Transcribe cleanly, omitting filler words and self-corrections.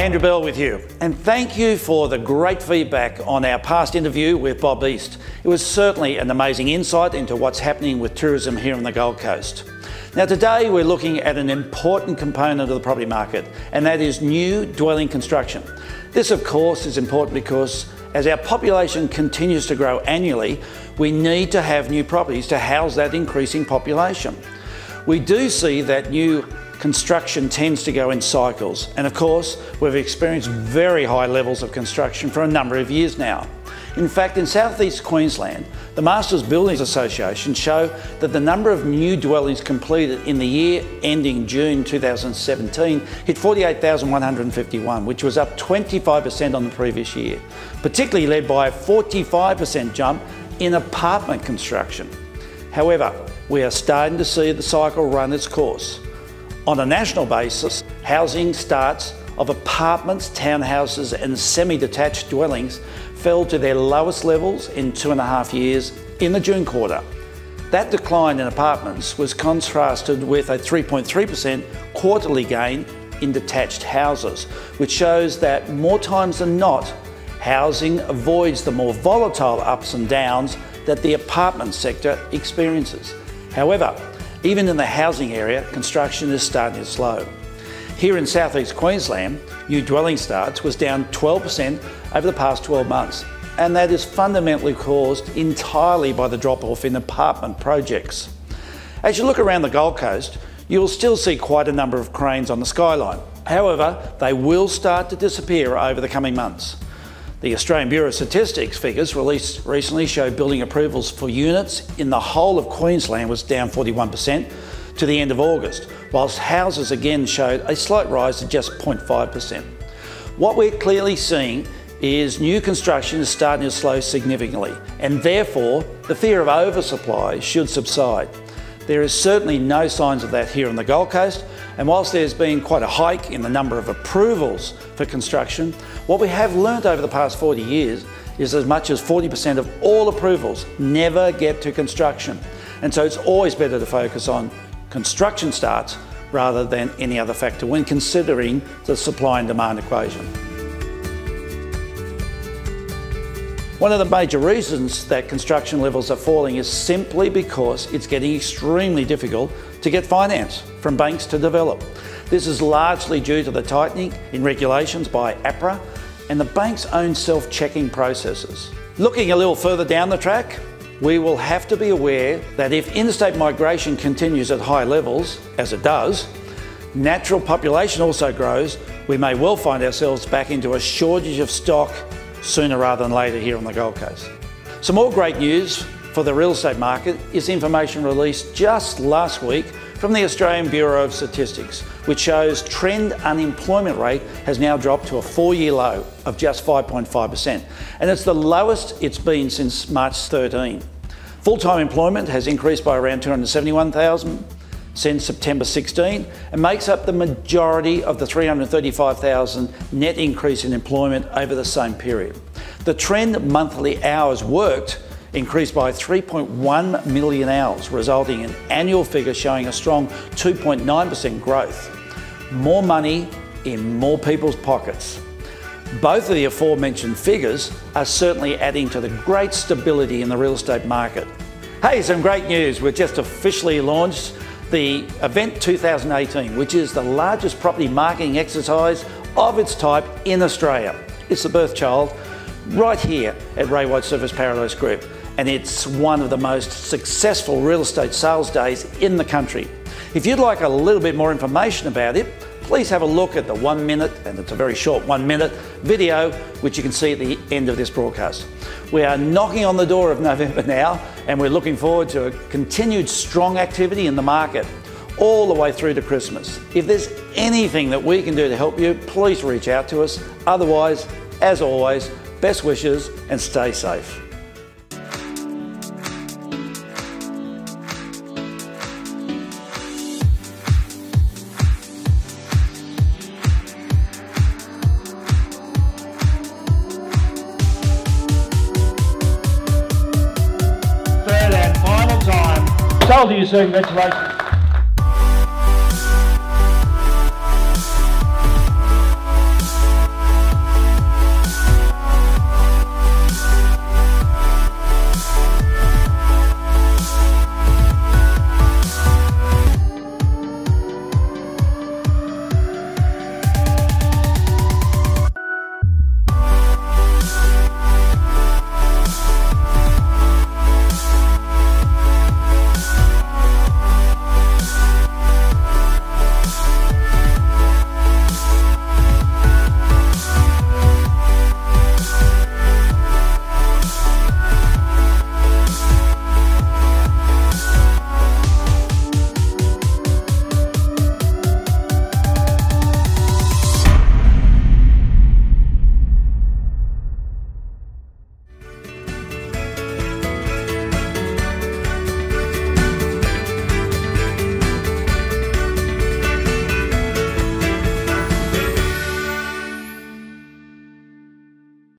Andrew Bell with you, and thank you for the great feedback on our past interview with Bob East. It was certainly an amazing insight into what's happening with tourism here on the Gold Coast. Now today we're looking at an important component of the property market, and that is new dwelling construction. This of course is important because as our population continues to grow annually, we need to have new properties to house that increasing population. We do see that new construction tends to go in cycles, and of course we've experienced very high levels of construction for a number of years now. In fact, in southeast Queensland, the Masters Buildings Association show that the number of new dwellings completed in the year ending June 2017 hit 48,151, which was up 25% on the previous year, particularly led by a 45% jump in apartment construction. However, we are starting to see the cycle run its course. On a national basis, housing starts of apartments, townhouses and semi-detached dwellings fell to their lowest levels in 2.5 years in the June quarter. That decline in apartments was contrasted with a 3.3% quarterly gain in detached houses, which shows that more times than not, housing avoids the more volatile ups and downs that the apartment sector experiences. However, even in the housing area, construction is starting to slow. Here in southeast Queensland, new dwelling starts was down 12% over the past 12 months, and that is fundamentally caused entirely by the drop-off in apartment projects. As you look around the Gold Coast, you'll still see quite a number of cranes on the skyline. However, they will start to disappear over the coming months. The Australian Bureau of Statistics figures released recently show building approvals for units in the whole of Queensland was down 41% to the end of August, whilst houses again showed a slight rise to just 0.5%. What we're clearly seeing is new construction is starting to slow significantly, and therefore the fear of oversupply should subside. There is certainly no signs of that here on the Gold Coast, and whilst there's been quite a hike in the number of approvals for construction, what we have learnt over the past 40 years is as much as 40% of all approvals never get to construction. And so it's always better to focus on construction starts rather than any other factor when considering the supply and demand equation. One of the major reasons that construction levels are falling is simply because it's getting extremely difficult to get finance from banks to develop. This is largely due to the tightening in regulations by APRA and the bank's own self-checking processes. Looking a little further down the track, we will have to be aware that if interstate migration continues at high levels, as it does, natural population also grows, we may well find ourselves back into a shortage of stock sooner rather than later here on the Gold Coast. Some more great news for the real estate market is information released just last week from the Australian Bureau of Statistics, which shows trend unemployment rate has now dropped to a 4-year low of just 5.5%, and it's the lowest it's been since March 13. Full-time employment has increased by around 271,000 since September 16 and makes up the majority of the 335,000 net increase in employment over the same period. The trend monthly hours worked increased by 3.1 million hours, resulting in annual figures showing a strong 2.9% growth. More money in more people's pockets. Both of the aforementioned figures are certainly adding to the great stability in the real estate market. Hey, some great news. We've just officially launched the Event 2018, which is the largest property marketing exercise of its type in Australia. It's the birth child right here at Ray White Surfers Paradise Group, and it's one of the most successful real estate sales days in the country. If you'd like a little bit more information about it, please have a look at the 1 minute, and it's a very short 1 minute video, which you can see at the end of this broadcast. We are knocking on the door of November now, and we're looking forward to a continued strong activity in the market all the way through to Christmas. If there's anything that we can do to help you, please reach out to us. Otherwise, as always, best wishes and stay safe. Third and final time. Sold to you soon, congratulations.